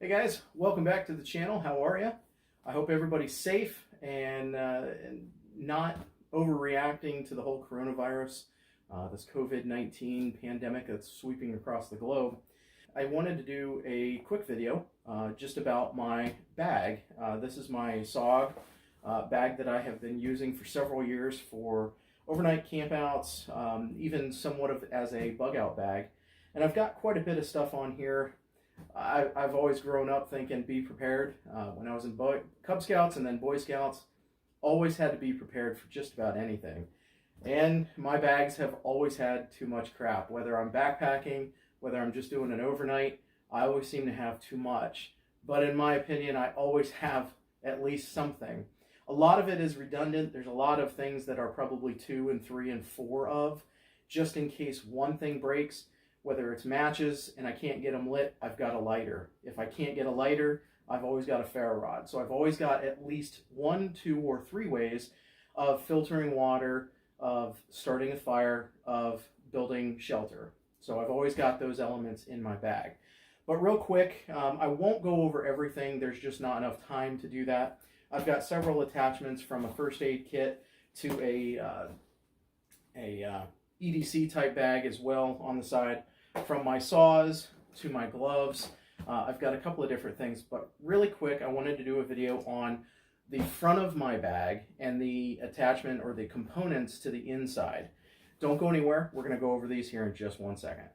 Hey guys, welcome back to the channel. How are you? I hope everybody's safe and not overreacting to the whole coronavirus, this COVID-19 pandemic that's sweeping across the globe. I wanted to do a quick video just about my bag. This is my SOG bag that I have been using for several years for overnight campouts, even somewhat of as a bug out bag. And I've got quite a bit of stuff on here. I've always grown up thinking be prepared. When I was in Cub Scouts and then Boy Scouts, always had to be prepared for just about anything. And my bags have always had too much crap. Whether I'm backpacking, whether I'm just doing an overnight, I always seem to have too much. But in my opinion, I always have at least something. A lot of it is redundant. There's a lot of things that are probably 2 and 3 and 4 of, just in case one thing breaks. Whether it's matches and I can't get them lit, I've got a lighter. If I can't get a lighter, I've always got a ferro rod. So I've always got at least 1, 2, or 3 ways of filtering water, of starting a fire, of building shelter. So I've always got those elements in my bag. But real quick, I won't go over everything. There's just not enough time to do that. I've got several attachments from a first aid kit to a EDC type bag as well on the side. From my saws to my gloves, I've got a couple of different things, but really quick, I wanted to do a video on the front of my bag and the attachment or the components to the inside. Don't go anywhere. We're going to go over these here in just 1 second.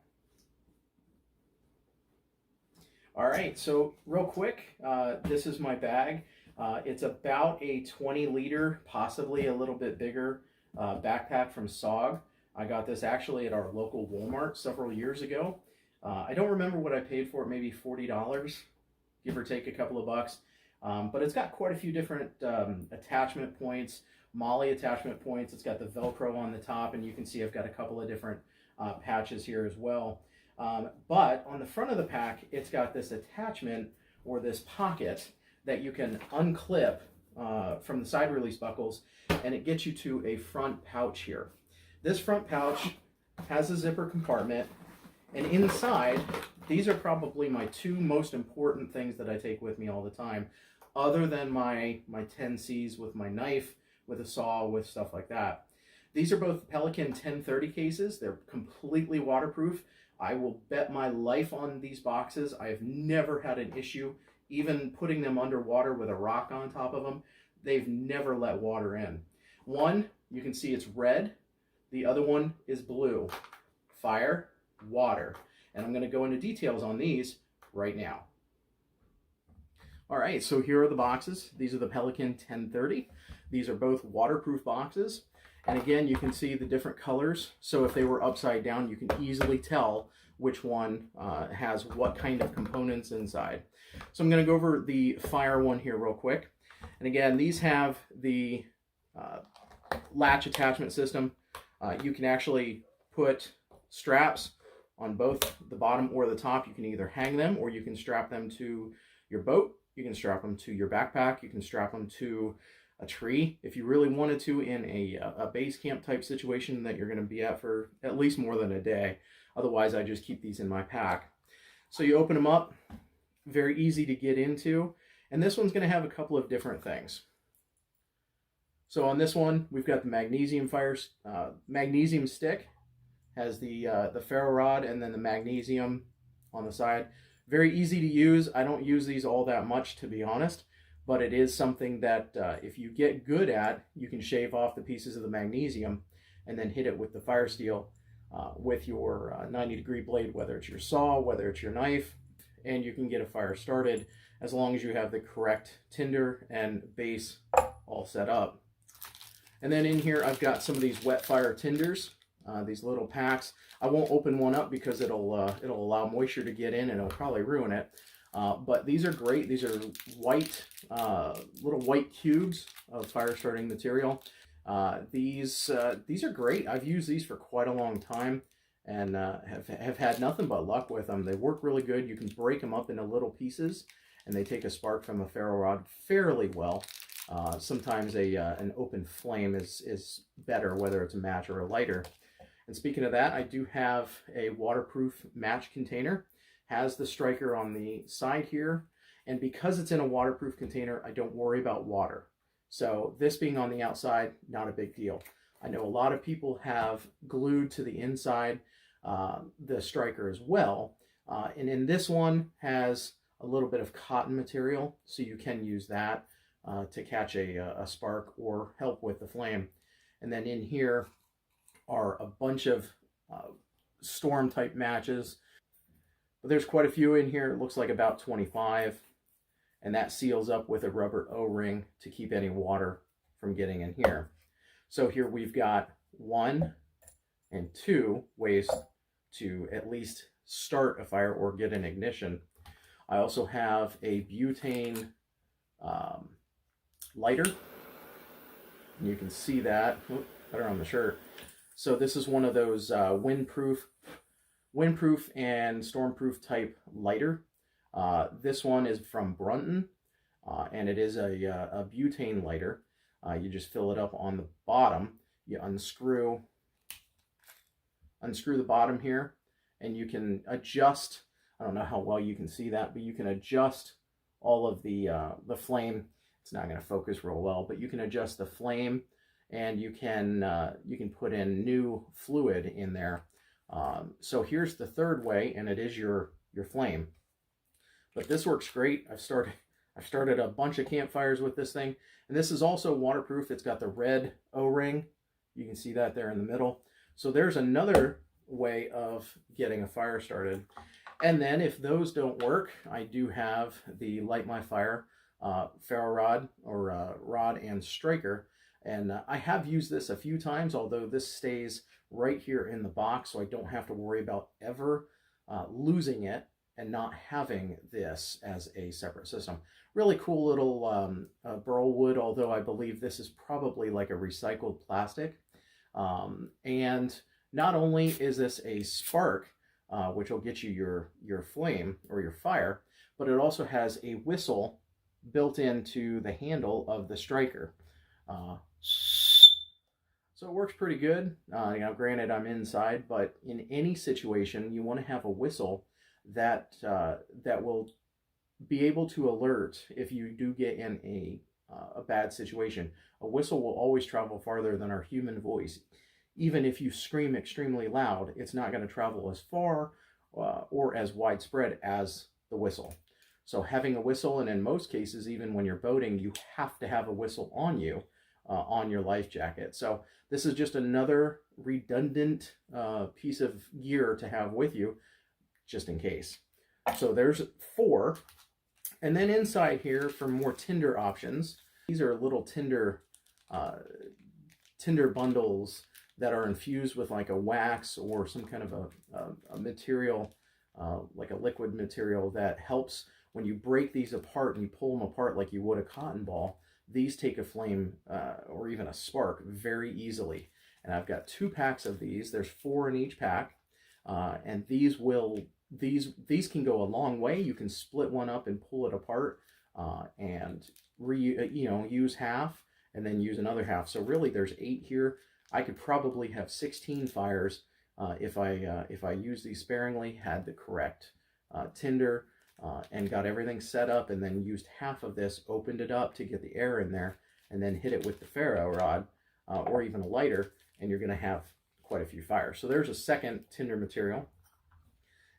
All right, so real quick, this is my bag. It's about a 20-liter, possibly a little bit bigger backpack from SOG. I got this actually at our local Walmart several years ago. I don't remember what I paid for it, maybe $40, give or take a couple of bucks. But it's got quite a few different attachment points, MOLLE attachment points. It's got the Velcro on the top, and you can see I've got a couple of different patches here as well. But on the front of the pack, it's got this attachment or this pocket that you can unclip from the side release buckles, and it gets you to a front pouch here. This front pouch has a zipper compartment, and inside, these are probably my 2 most important things that I take with me all the time, other than my 10Cs with my knife, with a saw, with stuff like that. These are both Pelican 1030 cases. They're completely waterproof. I will bet my life on these boxes. I have never had an issue, even putting them underwater with a rock on top of them. They've never let water in. One, you can see it's red. The other one is blue. Fire, water. And I'm going to go into details on these right now. All right, so here are the boxes. These are the Pelican 1030. These are both waterproof boxes. And again, you can see the different colors. So if they were upside down, you can easily tell which one has what kind of components inside. So I'm going to go over the fire one here real quick. And again, these have the latch attachment system. You can actually put straps on both the bottom or the top. You can either hang them or you can strap them to your boat. You can strap them to your backpack. You can strap them to a tree if you really wanted to in a base camp type situation that you're going to be at for at least more than a day. Otherwise, I just keep these in my pack. So you open them up, very easy to get into. And this one's going to have a couple of different things. So on this one, we've got the magnesium stick, has the ferro rod and then the magnesium on the side. Very easy to use. I don't use these all that much, to be honest, but it is something that if you get good at, you can shave off the pieces of the magnesium and then hit it with the Firesteel with your 90-degree blade, whether it's your saw, whether it's your knife, and you can get a fire started as long as you have the correct tinder and base all set up. And then in here, I've got some of these WetFire Tinders, these little packs. I won't open one up because it'll allow moisture to get in and it'll probably ruin it. But these are great. These are white, little white cubes of fire starting material. These are great. I've used these for quite a long time and have had nothing but luck with them. They work really good. You can break them up into little pieces and they take a spark from a ferro rod fairly well. Sometimes an open flame is better, whether it's a match or a lighter. And speaking of that, I do have a waterproof match container. Has the striker on the side here. And because it's in a waterproof container, I don't worry about water. So this being on the outside, not a big deal. I know a lot of people have glued to the inside the striker as well. And in this one has a little bit of cotton material, so you can use that to catch a spark or help with the flame. And then in here are a bunch of storm type matches. But there's quite a few in here. It looks like about 25. And that seals up with a rubber O-ring to keep any water from getting in here. So here we've got 1 and 2 ways to at least start a fire or get an ignition. I also have a butane lighter. And you can see that better on the shirt. So this is one of those windproof and stormproof type lighter. This one is from Brunton, and it is a butane lighter. You just fill it up on the bottom. You unscrew the bottom here, and you can adjust. I don't know how well you can see that, but you can adjust all of the flame. It's not going to focus real well, but you can adjust the flame, and you can put in new fluid in there. So here's the third way, and it is your flame. But this works great. I've started a bunch of campfires with this thing, and this is also waterproof. It's got the red O-ring. You can see that there in the middle. So there's another way of getting a fire started. And then if those don't work, I do have the Light My Fire ferro rod or rod and striker. And I have used this a few times, although this stays right here in the box, so I don't have to worry about ever losing it and not having this as a separate system. Really cool little burl wood, although I believe this is probably like a recycled plastic. And not only is this a spark, which will get you your flame or your fire, but it also has a whistle built into the handle of the striker. So it works pretty good. Granted, I'm inside, but in any situation, you want to have a whistle that will be able to alert if you do get in a bad situation. A whistle will always travel farther than our human voice. Even if you scream extremely loud, it's not going to travel as far or as widespread as the whistle. So having a whistle, and in most cases, even when you're boating, you have to have a whistle on you, on your life jacket. So this is just another redundant piece of gear to have with you, just in case. So there's 4. And then inside here, for more Tinder options, these are little Tinder bundles that are infused with like a wax or some kind of a material, like a liquid material that helps when you break these apart and you pull them apart like you would a cotton ball. These take a flame or even a spark very easily. And I've got 2 packs of these. There's 4 in each pack, and these can go a long way. You can split one up and pull it apart and use half and then use another half. So really, there's 8 here. I could probably have 16 fires if I used these sparingly, had the correct tinder, and got everything set up, and then used half of this, opened it up to get the air in there, and then hit it with the ferro rod or even a lighter, and you're going to have quite a few fires. So there's a second tinder material.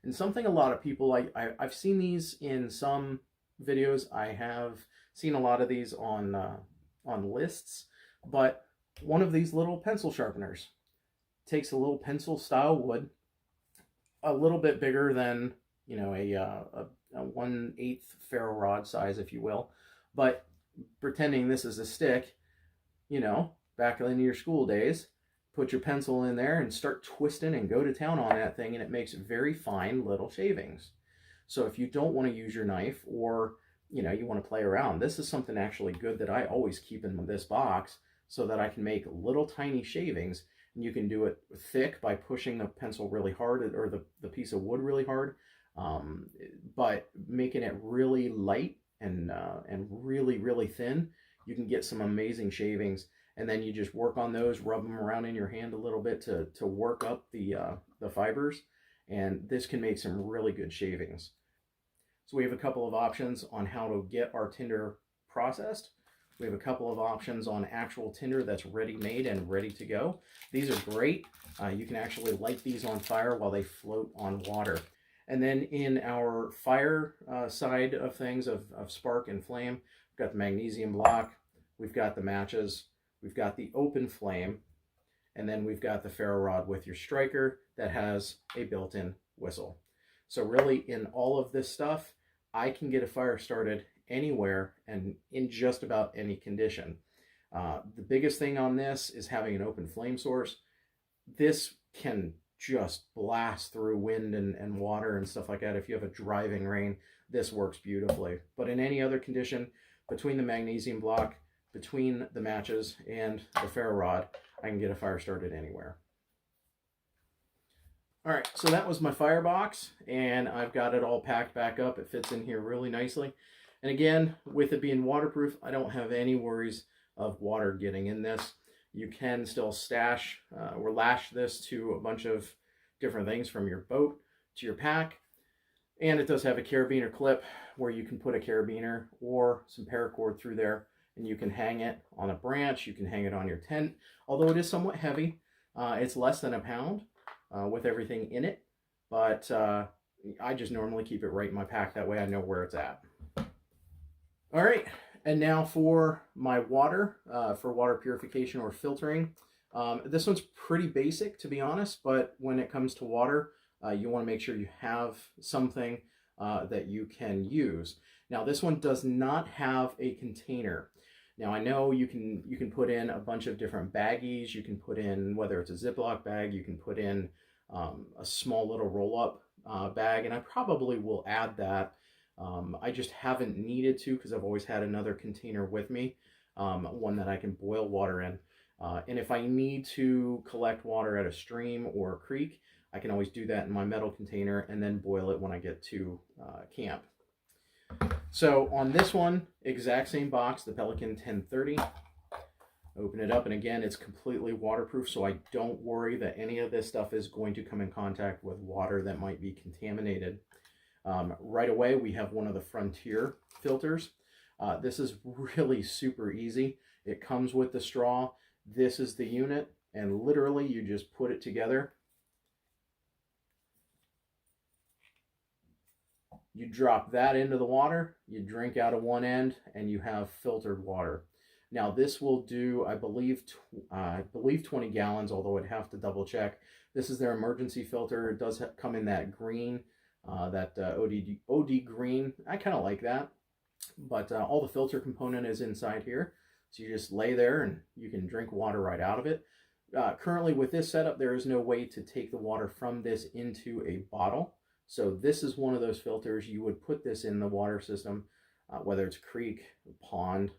And something a lot of people, I've seen these in some videos. I have seen a lot of these on lists, but one of these little pencil sharpeners takes a little pencil style wood, a little bit bigger than, a 1/8 ferro rod size, if you will, but pretending this is a stick, back in your school days, put your pencil in there and start twisting and go to town on that thing, and it makes very fine little shavings. So if you don't want to use your knife, or you want to play around, this is something actually good that I always keep in this box so that I can make little tiny shavings. And you can do it thick by pushing the pencil really hard, or the piece of wood really hard, but making it really light and really, really thin, you can get some amazing shavings. And then you just work on those, rub them around in your hand a little bit to work up the fibers, and this can make some really good shavings. So we have a couple of options on how to get our tinder processed. We have a couple of options on actual tinder that's ready made and ready to go. These are great. You can actually light these on fire while they float on water. And then in our fire side of things, of spark and flame, we've got the magnesium block, we've got the matches, we've got the open flame, and then we've got the ferro rod with your striker that has a built-in whistle. So really, in all of this stuff, I can get a fire started anywhere and in just about any condition. The biggest thing on this is having an open flame source. This can just blast through wind and water and stuff like that. If you have a driving rain, this works beautifully. But in any other condition, between the magnesium block, between the matches, and the ferro rod, I can get a fire started anywhere. All right, so that was my firebox, and I've got it all packed back up. It fits in here really nicely. And again, with it being waterproof, I don't have any worries of water getting in this. You can still stash or lash this to a bunch of different things, from your boat to your pack. And it does have a carabiner clip where you can put a carabiner or some paracord through there, and you can hang it on a branch. You can hang it on your tent, although it is somewhat heavy. It's less than a pound. With everything in it, but I just normally keep it right in my pack. That way I know where it's at. All right, and now for my water, for water purification or filtering. This one's pretty basic, to be honest, but when it comes to water, you want to make sure you have something that you can use. Now, this one does not have a container. Now, I know you can put in a bunch of different baggies. You can put in, whether it's a Ziploc bag, you can put in a small little roll-up bag, and I probably will add that. I just haven't needed to because I've always had another container with me, one that I can boil water in. And if I need to collect water at a stream or a creek, I can always do that in my metal container and then boil it when I get to camp. So on this one, exact same box, the Pelican 1030. Open it up, and again, it's completely waterproof, so I don't worry that any of this stuff is going to come in contact with water that might be contaminated. Right away, we have one of the Frontier filters. This is really super easy. It comes with the straw. This is the unit, and literally you just put it together. You drop that into the water, you drink out of one end, and you have filtered water. Now this will do, I believe 20 gallons, although I'd have to double check. This is their emergency filter. It does come in that green, that OD green. I kind of like that, but all the filter component is inside here. So you just lay there and you can drink water right out of it. Currently with this setup, there is no way to take the water from this into a bottle. So this is one of those filters. You would put this in the water system, whether it's a creek, a pond,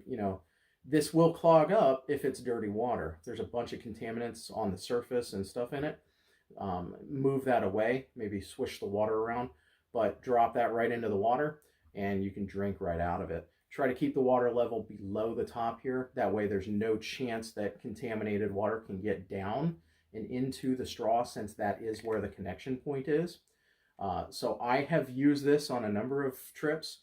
you know, this will clog up if it's dirty water. There's a bunch of contaminants on the surface and stuff in it. Move that away, maybe swish the water around, but drop that right into the water and you can drink right out of it. Try to keep the water level below the top here. That way there's no chance that contaminated water can get down and into the straw, since that is where the connection point is. So I have used this on a number of trips.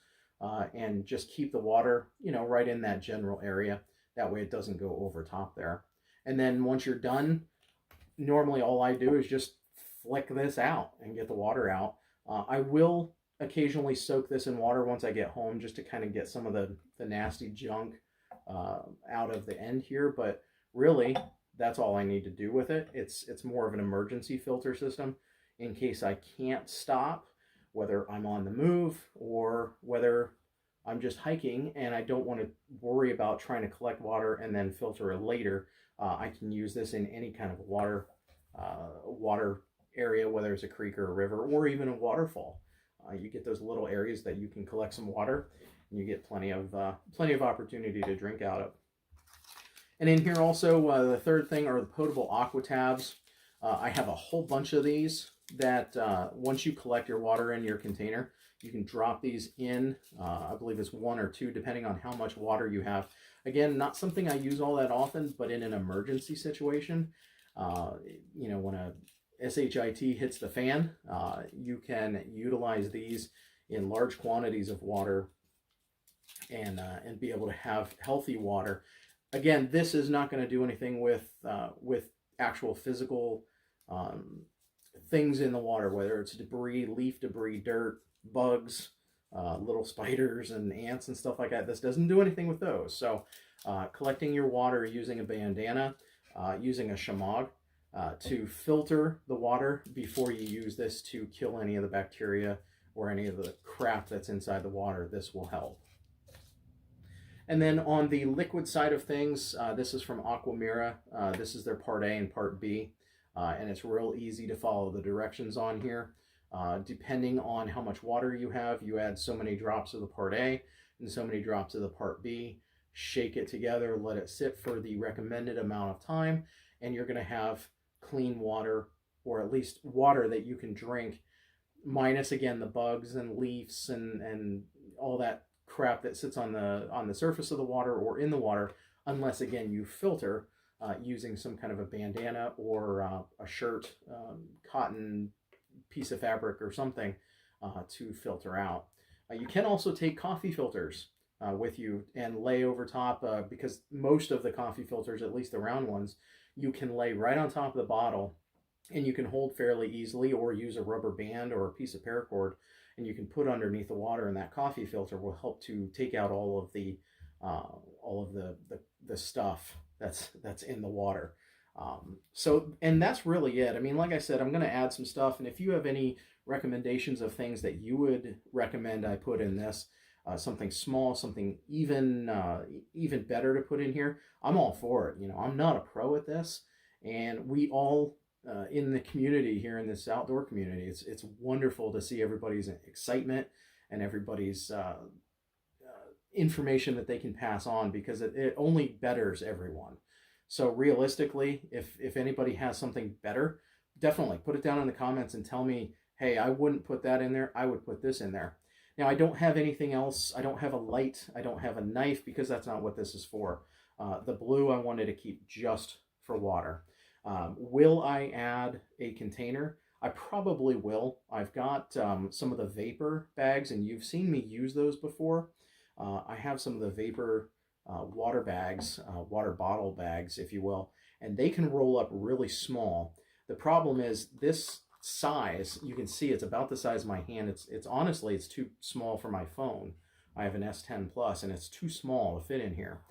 And just keep the water, you know, right in that general area. That way it doesn't go over top there. And then once you're done, normally all I do is just flick this out and get the water out. I will occasionally soak this in water once I get home, just to kind of get some of the nasty junk out of the end here. But really, that's all I need to do with it. It's more of an emergency filter system in case I can't stop, whether I'm on the move or whether I'm just hiking and I don't want to worry about trying to collect water and then filter it later. I can use this in any kind of water area, whether it's a creek or a river or even a waterfall. You get those little areas that you can collect some water, and you get plenty of opportunity to drink out of. And in here also, the third thing are the potable aqua tabs. I have a whole bunch of these that once you collect your water in your container, you can drop these in. I believe it's 1 or 2, depending on how much water you have. Again, not something I use all that often, but in an emergency situation, you know, when a SHIT hits the fan, you can utilize these in large quantities of water and be able to have healthy water. Again, this is not going to do anything with actual physical things in the water, whether it's debris, leaf debris, dirt, bugs, little spiders and ants and stuff like that. This doesn't do anything with those. So collecting your water using a bandana, using a shamag to filter the water before you use this to kill any of the bacteria or any of the crap that's inside the water, this will help. And then on the liquid side of things, this is from AquaMira. This is their Part A and Part B, and it's real easy to follow the directions on here. Depending on how much water you have, you add so many drops of the Part A and so many drops of the Part B. Shake it together, let it sit for the recommended amount of time, and you're going to have clean water, or at least water that you can drink, minus again the bugs and leaves and all that crap that sits on the surface of the water or in the water, unless again you filter using some kind of a bandana or a shirt, cotton piece of fabric or something to filter out. You can also take coffee filters with you and lay over top, because most of the coffee filters, at least the round ones, you can lay right on top of the bottle and you can hold fairly easily, or use a rubber band or a piece of paracord and you can put underneath the water, and that coffee filter will help to take out all of the stuff that's in the water. And that's really it. I mean, like I said, I'm going to add some stuff, and if you have any recommendations of things that you would recommend I put in this, something small, something even better to put in here, I'm all for it. You know, I'm not a pro at this, and we all in the community here, in this outdoor community, it's wonderful to see everybody's excitement and everybody's information that they can pass on, because it only betters everyone. So realistically, if anybody has something better, definitely put it down in the comments and tell me, hey, I wouldn't put that in there, I would put this in there. Now, I don't have anything else. I don't have a light, I don't have a knife, because that's not what this is for. The blue I wanted to keep just for water. Will I add a container? I probably will. I've got some of the vapor bags, and you've seen me use those before. I have some of the vapor water bags, water bottle bags, if you will, and they can roll up really small. The problem is this size, you can see it's about the size of my hand. It's honestly, it's too small for my phone. I have an S10 Plus, and it's too small to fit in here.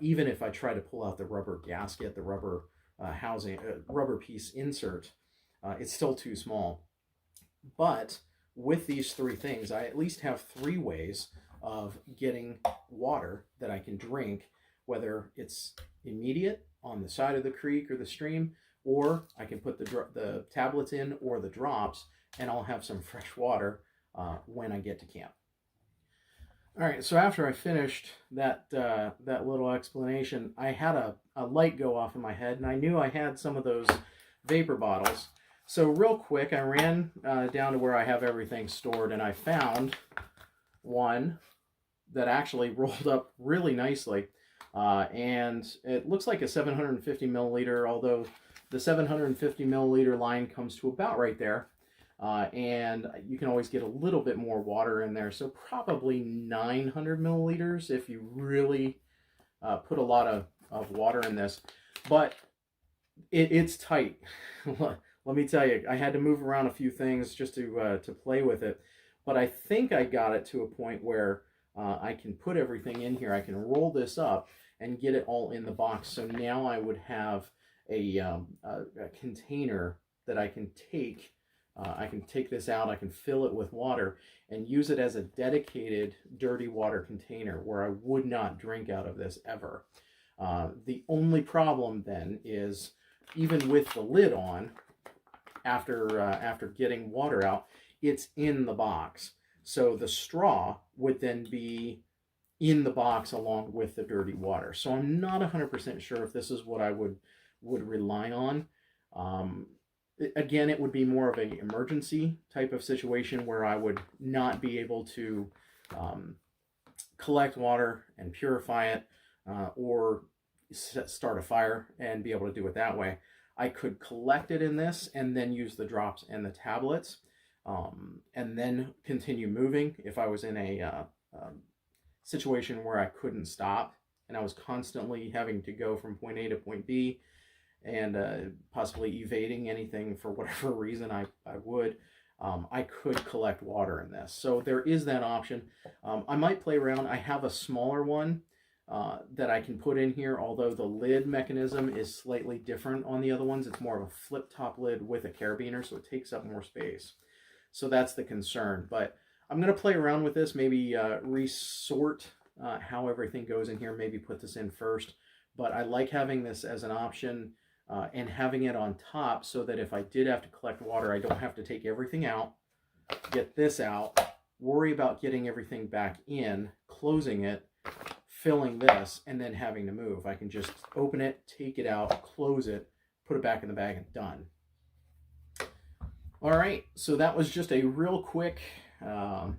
Even if I try to pull out the rubber gasket, the rubber housing, rubber piece insert, it's still too small. But with these three things, I at least have 3 ways of getting water that I can drink, whether it's immediate on the side of the creek or the stream, or I can put the tablets in, or the drops, and I'll have some fresh water when I get to camp. All right, so after I finished that little explanation, I had a light go off in my head, and I knew I had some of those vapor bottles. So real quick, I ran down to where I have everything stored, and I found one that actually rolled up really nicely. And it looks like a 750 milliliter, although the 750 milliliter line comes to about right there. And you can always get a little bit more water in there. So probably 900 milliliters if you really put a lot of water in this. But it's tight. Let me tell you, I had to move around a few things just to play with it. But I think I got it to a point where I can put everything in here. I can roll this up and get it all in the box. So now I would have a container that I can take. I can take this out, I can fill it with water and use it as a dedicated dirty water container where I would not drink out of this ever. The only problem then is, even with the lid on, after getting water out, it's in the box. So the straw would then be in the box along with the dirty water. So I'm not 100% sure if this is what I would rely on. Again, it would be more of an emergency type of situation where I would not be able to collect water and purify it, or start a fire and be able to do it that way. I could collect it in this and then use the drops and the tablets. and then continue moving. If I was in a situation where I couldn't stop and I was constantly having to go from point A to point B and possibly evading anything for whatever reason I would, I could collect water in this. So there is that option. I might play around. I have a smaller one that I can put in here, although the lid mechanism is slightly different on the other ones. It's more of a flip top lid with a carabiner, so it takes up more space. So that's the concern. But I'm going to play around with this, maybe resort how everything goes in here, maybe put this in first. But I like having this as an option and having it on top so that if I did have to collect water, I don't have to take everything out, get this out, worry about getting everything back in, closing it, filling this, and then having to move. I can just open it, take it out, close it, put it back in the bag, and done. All right, so that was just a real quick and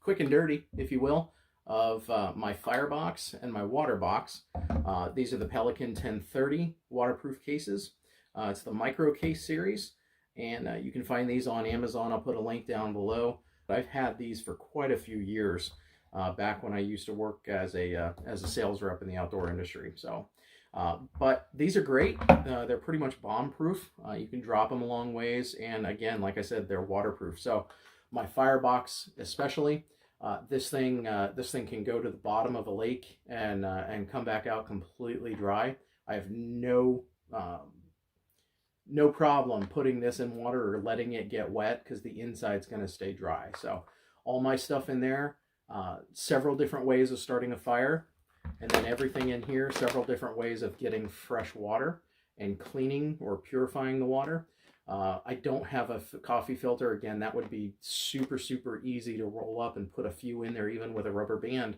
dirty, if you will, of my firebox and my water box. These are the Pelican 1030 waterproof cases. It's the micro case series, and you can find these on Amazon. I'll put a link down below. I've had these for quite a few years, back when I used to work as a sales rep in the outdoor industry. So, but these are great. They're pretty much bomb-proof. You can drop them a long ways, and again, like I said, they're waterproof. So, my firebox especially, this thing can go to the bottom of a lake and come back out completely dry. I have no problem putting this in water or letting it get wet because the inside's going to stay dry. So, all my stuff in there. Several different ways of starting a fire, and then everything in here, several different ways of getting fresh water and cleaning or purifying the water. I don't have a coffee filter. Again, that would be super, super easy to roll up and put a few in there, even with a rubber band.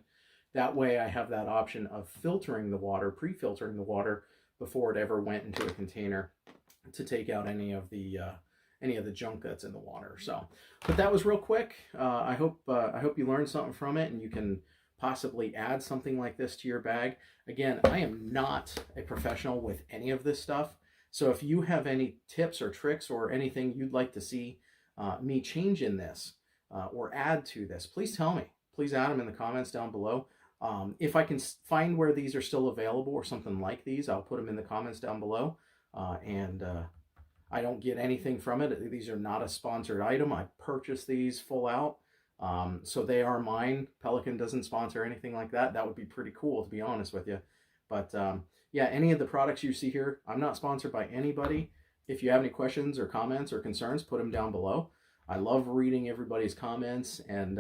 That way I have that option of filtering the water, pre-filtering the water before it ever went into a container to take out any of the junk that's in the water. So, but that was real quick. I hope you learned something from it, and you can possibly add something like this to your bag. Again, I am not a professional with any of this stuff. So if you have any tips or tricks or anything you'd like to see me change in this or add to this, please tell me. Please add them in the comments down below. If I can find where these are still available or something like these, I'll put them in the comments down below. I don't get anything from it. These are not a sponsored item. I purchased these full out. So they are mine. Pelican doesn't sponsor anything like that. That would be pretty cool, to be honest with you. But yeah, any of the products you see here, I'm not sponsored by anybody. If you have any questions or comments or concerns, put them down below. I love reading everybody's comments and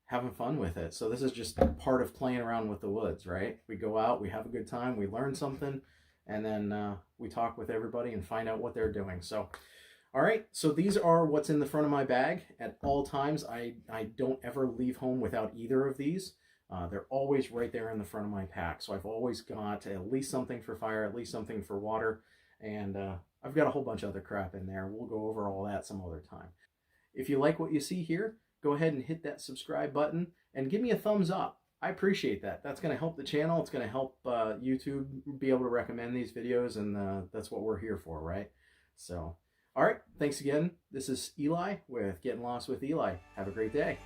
having fun with it. So this is just part of playing around with the woods, right? We go out, we have a good time, we learn something, and then we talk with everybody and find out what they're doing. So, all right, so these are what's in the front of my bag at all times. I don't ever leave home without either of these. They're always right there in the front of my pack. So I've always got at least something for fire, at least something for water, and I've got a whole bunch of other crap in there. We'll go over all that some other time. If you like what you see here, go ahead and hit that subscribe button and give me a thumbs up. I appreciate that. That's going to help the channel. It's going to help YouTube be able to recommend these videos, and that's what we're here for, right? So, all right, thanks again. This is Eli with Getting Lost with Eli. Have a great day.